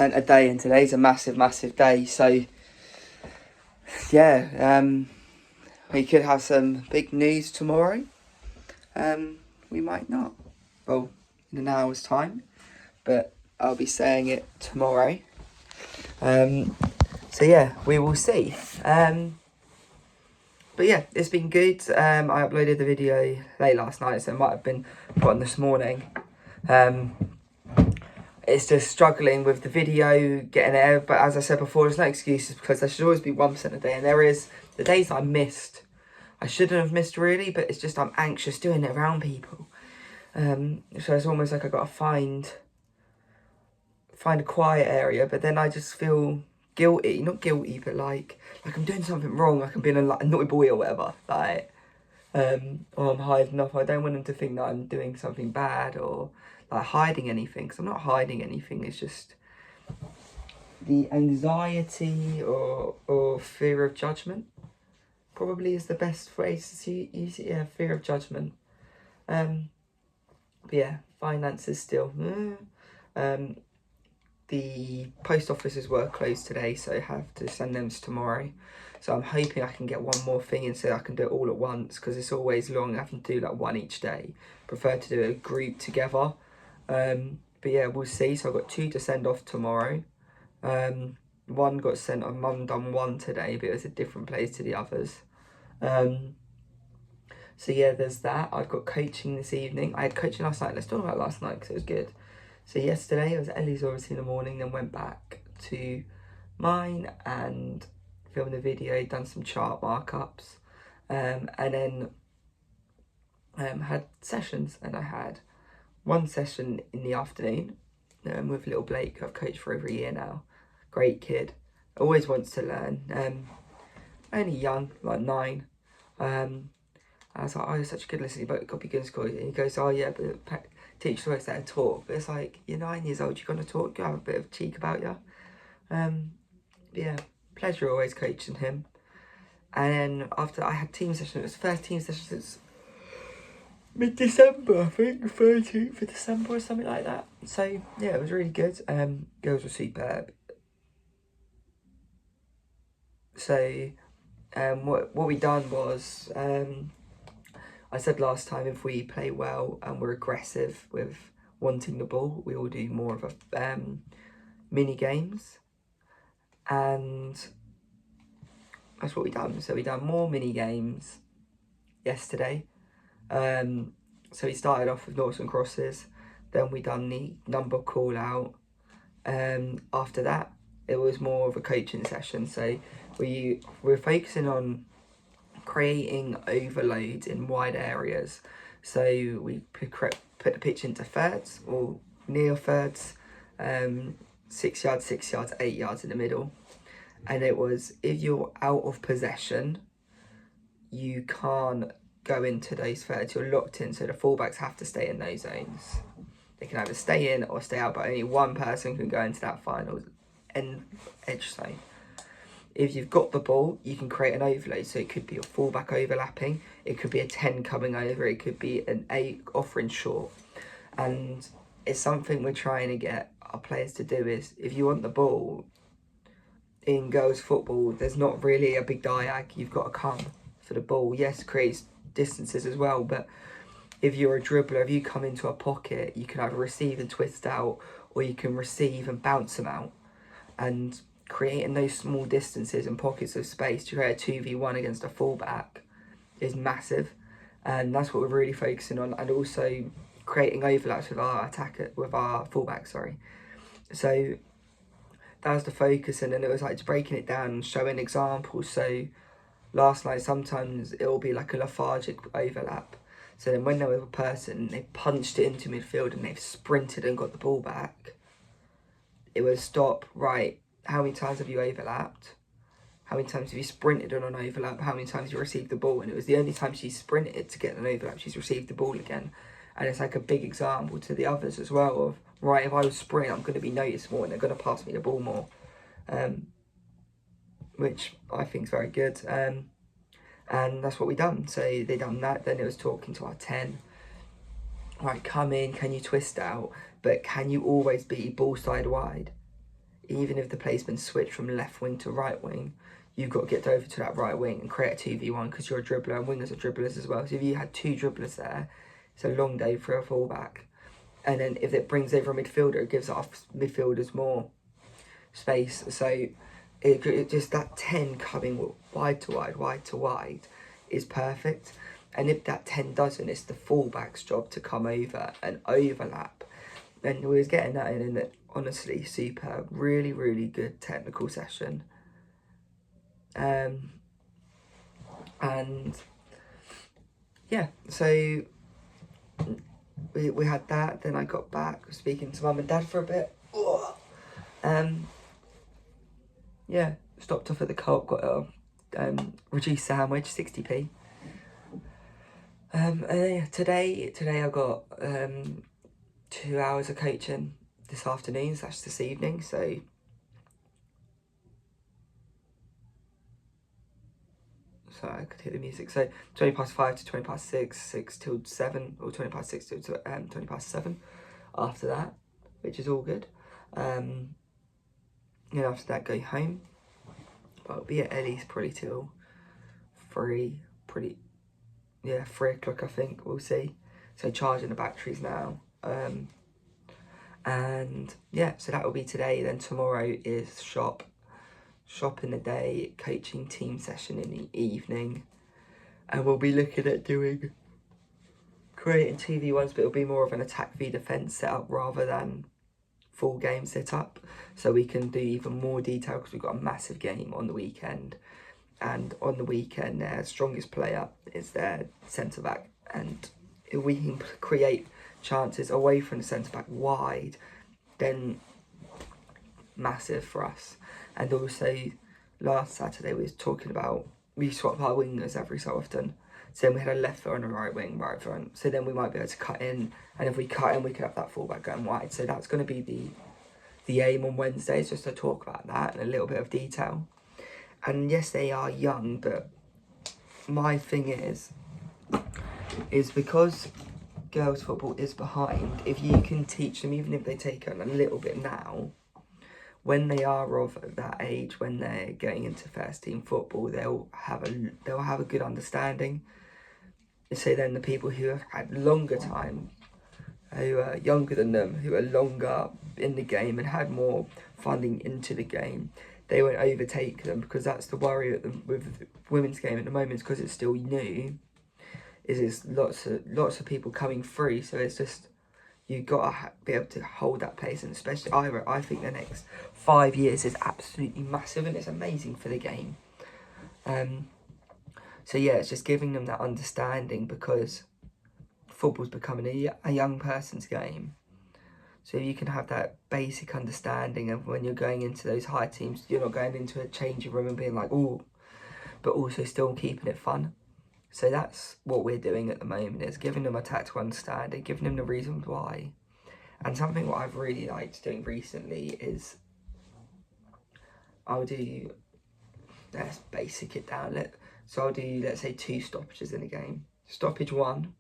A day, and today's a massive day. So yeah, we could have some big news tomorrow. We might not. Well, in an hour's time, but I'll be saying it tomorrow. So yeah, we will see. But yeah, it's been good. I uploaded the video late last night, so it might have been put on this morning. It's just struggling with the video, getting it, but as I said before, there's no excuses because there should always be 1% a day, and there is. The days I missed, I shouldn't have missed really, but it's just I'm anxious doing it around people. So it's almost like I got to find a quiet area, but then I just feel guilty, not guilty, but like I'm doing something wrong, like I'm being a naughty boy or whatever, or I'm hiding off. I don't want them to think that I'm doing something bad or like hiding anything, because I'm not hiding anything. It's just the anxiety or fear of judgment probably is the best phrase to use it. Yeah, fear of judgment. But yeah, finances still. The post offices were closed today, so I have to send them tomorrow. So I'm hoping I can get one more thing in so I can do it all at once, because it's always long having to do like one each day. Prefer to do a group together. But yeah, we'll see. So I've got 2 to send off tomorrow. One got sent on. Mum done one today, but it was a different place to the others. So yeah, there's that. I've got coaching this evening. I had coaching last night. Let's talk about last night because it was good. So yesterday it was Ellie's obviously in the morning, then went back to mine and filmed a video, done some chart markups, and then had sessions. And I had one session in the afternoon with little Blake, who I've coached for over a year now. Great kid, always wants to learn. Only young, like 9. I was like, oh, you're such a good listener, but got to be good in school. And he goes, oh yeah, but teachers always there to talk. But it's like, you're 9 years old, you're going to talk, you have a bit of cheek about you. Yeah, pleasure always coaching him. And then after I had team session, it was the first team session since mid-December, I think, 13th of December or something like that. So yeah, it was really good. Girls were superb. So what we done was, I said last time, if we play well and we're aggressive with wanting the ball, we will do more of a mini games, and that's what we done. So we done more mini games yesterday. So we started off with noughts and crosses, then we done the number call out. After that, it was more of a coaching session. So we're focusing on creating overloads in wide areas. So we put the pitch into thirds or near thirds, 6 yards, 6 yards, 8 yards in the middle. And it was, if you're out of possession, you can't go into those thirds. You're locked in, so the fullbacks have to stay in those zones. They can either stay in or stay out, but only one person can go into that final edge zone. If you've got the ball, you can create an overload. So it could be a fullback overlapping, it could be a 10 coming over, it could be an 8 offering short. And it's something we're trying to get our players to do is, if you want the ball, in girls football, there's not really a big diag. You've got to come for the ball. Yes, creates distances as well, but if you're a dribbler, if you come into a pocket, you can either receive and twist out, or you can receive and bounce them out. And creating those small distances and pockets of space to create a 2v1 against a fullback is massive, and that's what we're really focusing on. And also creating overlaps with our fullback. So that was the focus, and then it was like breaking it down and showing examples. So last night, sometimes it'll be like a lethargic overlap. So then when there was a person, they punched it into midfield and they've sprinted and got the ball back, it would stop, right, how many times have you overlapped? How many times have you sprinted on an overlap? How many times have you received the ball? And it was the only time she sprinted to get an overlap, she's received the ball again. And it's like a big example to the others as well of, right, if I was sprinting, I'm going to be noticed more and they're going to pass me the ball more. Which I think is very good. And that's what we done. So they done that. Then it was talking to our 10. Right, come in, can you twist out? But can you always be ball side wide? even if the play's been switched from left wing to right wing, you've got to get over to that right wing and create a 2v1 because you're a dribbler and wingers are dribblers as well. So if you had 2 dribblers there, it's a long day for a fullback. And then if it brings over a midfielder, it gives off midfielders more space. So it just, that 10 coming wide to wide is perfect. And if that 10 doesn't, it's the fullback's job to come over and overlap. And we was getting that in it, honestly, superb. Really, really good technical session. And yeah, so we had that. Then I got back speaking to mum and dad for a bit. Yeah, stopped off at the Co-op, got a reduced sandwich, 60p. And yeah, today I got 2 hours of coaching this afternoon / this evening. So I could hear the music. So 5:20 to 6:20, 6 till 7, or 6:20 till 7 after that, which is all good. And after that, go home. But I'll be at Ellie's probably till 3 o'clock, I think. We'll see. So charging the batteries now. And yeah, so that will be today. Then tomorrow is shop in the day, coaching team session in the evening, and we'll be looking at creating 2v1s, but it'll be more of an attack v defence setup rather than full game setup, so we can do even more detail because we've got a massive game on the weekend. And on the weekend, their strongest player is their centre back, and if we can create chances away from the centre back wide, then massive for us. And also, last Saturday we was talking about, we swap our wingers every so often. So then we had a left foot and a right wing, right front. So then we might be able to cut in, and if we cut in, we could have that fullback going wide. So that's going to be the aim on Wednesdays, just to talk about that in a little bit of detail. And yes, they are young, but my thing is because girls' football is behind, if you can teach them, even if they take on a little bit now, when they are of that age, when they're getting into first team football, they'll have a good understanding. So then the people who have had longer time, who are younger than them, who are longer in the game and had more funding into the game, they won't overtake them, because that's the worry with the women's game at the moment, because it's still new. Is lots of people coming through, so it's just, you've got to be able to hold that pace, and especially I think the next 5 years is absolutely massive, and it's amazing for the game. So yeah, it's just giving them that understanding, because football's becoming a young person's game. So you can have that basic understanding of when you're going into those high teams, you're not going into a changing room and being like, oh, but also still keeping it fun. So that's what we're doing at the moment, is giving them a tactical understanding, giving them the reasons why. And something what I've really liked doing recently is let's basic it down. So I'll do, let's say, 2 stoppages in a game. Stoppage 1,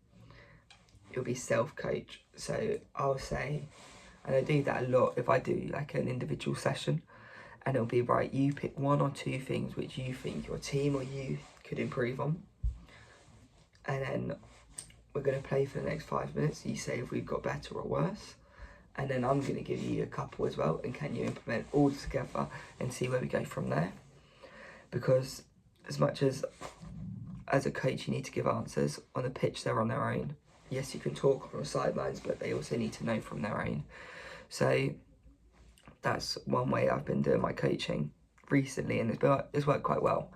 it'll be self-coach. So I'll say, and I do that a lot if I do like an individual session, and it'll be, right, you pick 1 or 2 things which you think your team or you could improve on. And then we're going to play for the next 5 minutes. You say if we've got better or worse. And then I'm going to give you a couple as well. And can you implement all together and see where we go from there? Because as much as a coach you need to give answers, on the pitch they're on their own. Yes, you can talk on the sidelines, but they also need to know from their own. So that's one way I've been doing my coaching recently, and it's worked quite well.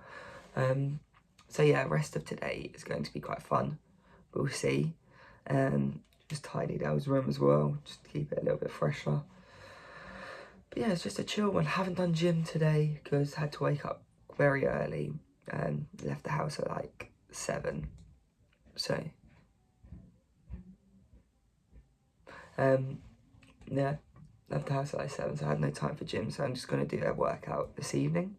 So yeah, rest of today is going to be quite fun. We'll see. Just tidied Elle's room as well, just to keep it a little bit fresher. But yeah, it's just a chill one. Haven't done gym today because I had to wake up very early and left the house at like 7. So yeah, left the house at like 7, so I had no time for gym. So I'm just going to do a workout this evening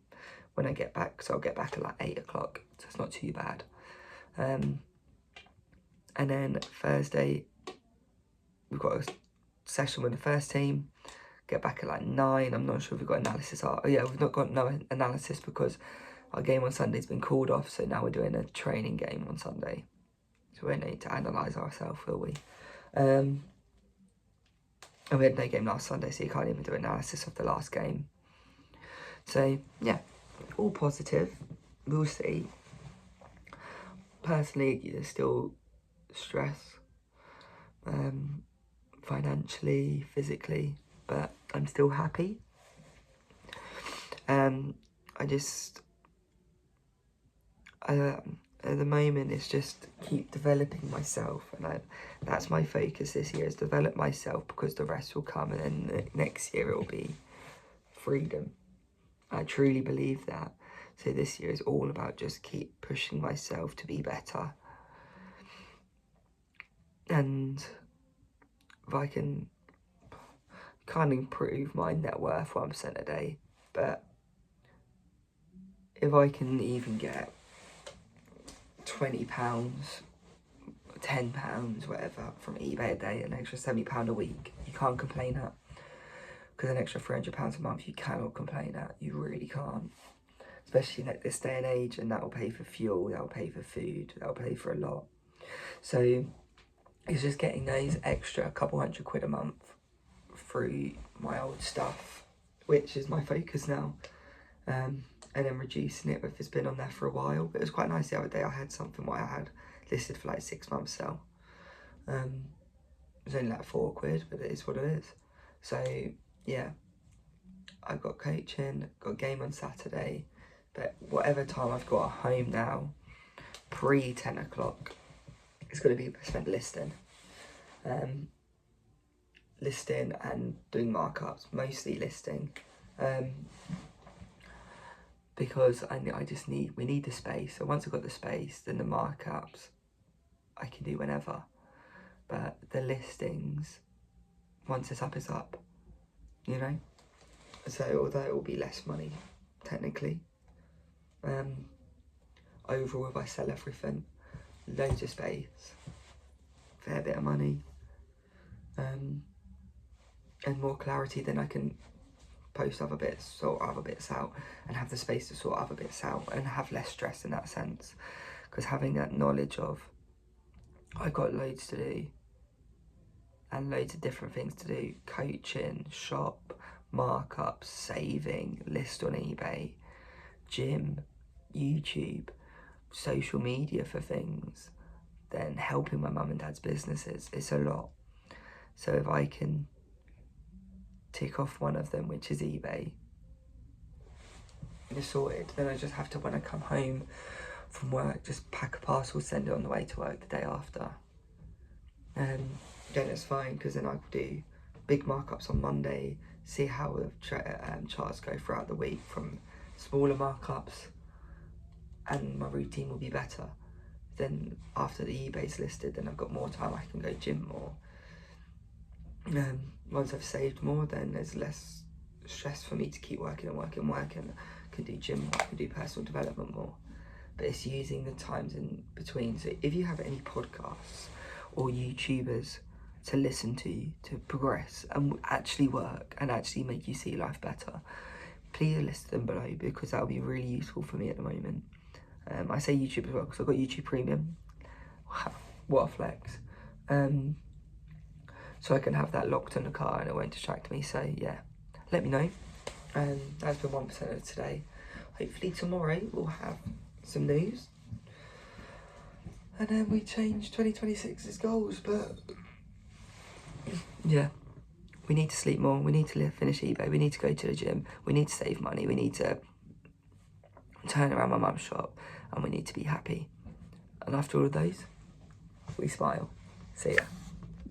when I get back. So I'll get back at like 8 o'clock, so it's not too bad. And then Thursday, we've got a session with the first team, get back at like 9. I'm not sure if we've got analysis. Oh yeah, we've not got no analysis because our game on Sunday's been called off, so now we're doing a training game on Sunday. So we don't need to analyse ourselves, will we? And we had no game last Sunday, so you can't even do analysis of the last game. So yeah, all positive. We'll see. Personally, there's still stress, financially, physically, but I'm still happy. I just, at the moment, it's just keep developing myself, and that's my focus this year, is develop myself, because the rest will come, and then next year it will be freedom. I truly believe that. So this year is all about just keep pushing myself to be better. And if I can't improve my net worth 1% a day, but if I can even get £20, £10, whatever, from eBay a day, an extra £70 a week, you can't complain at. Because an extra £300 a month, you cannot complain at. You really can't. Especially in this day and age, and that will pay for fuel, that will pay for food, that will pay for a lot. So it's just getting those extra couple £100 a month through my old stuff, which is my focus now. And then reducing it if it's been on there for a while. But it was quite nice the other day. I had something what I had listed for like 6 months sell. It was only like £4, but it is what it is. So yeah, I've got coaching, got a game on Saturday, but whatever time I've got at home now, pre 10 o'clock, it's going to be spent listing. Listing and doing markups, mostly listing. Because we need the space. So once I've got the space, then the markups I can do whenever. But the listings, once it's up, you know? So although it will be less money, technically, overall if I sell everything, loads of space, fair bit of money, and more clarity, then I can post other bits, sort other bits out, and have the space to sort other bits out, and have less stress in that sense. Because having that knowledge of, I've got loads to do, and loads of different things to do, coaching, shop, markups, saving, list on eBay, gym, YouTube, social media for things, then helping my mum and dad's businesses, it's a lot. So if I can tick off one of them, which is eBay, and it's sorted, then I just have to, when I come home from work, just pack a parcel, send it on the way to work the day after. Then it's fine, because then I could do big markups on Monday, see how the charts go throughout the week from smaller markups, and my routine will be better. Then after the eBay's listed, then I've got more time, I can go gym more. Once I've saved more, then there's less stress for me to keep working and working. I can do gym, I can do personal development more. But it's using the times in between. So if you have any podcasts or YouTubers to listen to progress and actually work and actually make you see life better, please list them below, because that will be really useful for me at the moment. I say YouTube as well because I've got YouTube Premium. Wow, what a flex. So I can have that locked in the car and it won't distract me. So yeah, let me know. That's been 1% of today. Hopefully tomorrow we'll have some news. And then we change 2026's goals, but yeah, we need to sleep more. We need to finish eBay. We need to go to the gym. We need to save money. We need to turn around my mum's shop, and we need to be happy. And after all of those, we smile. See ya.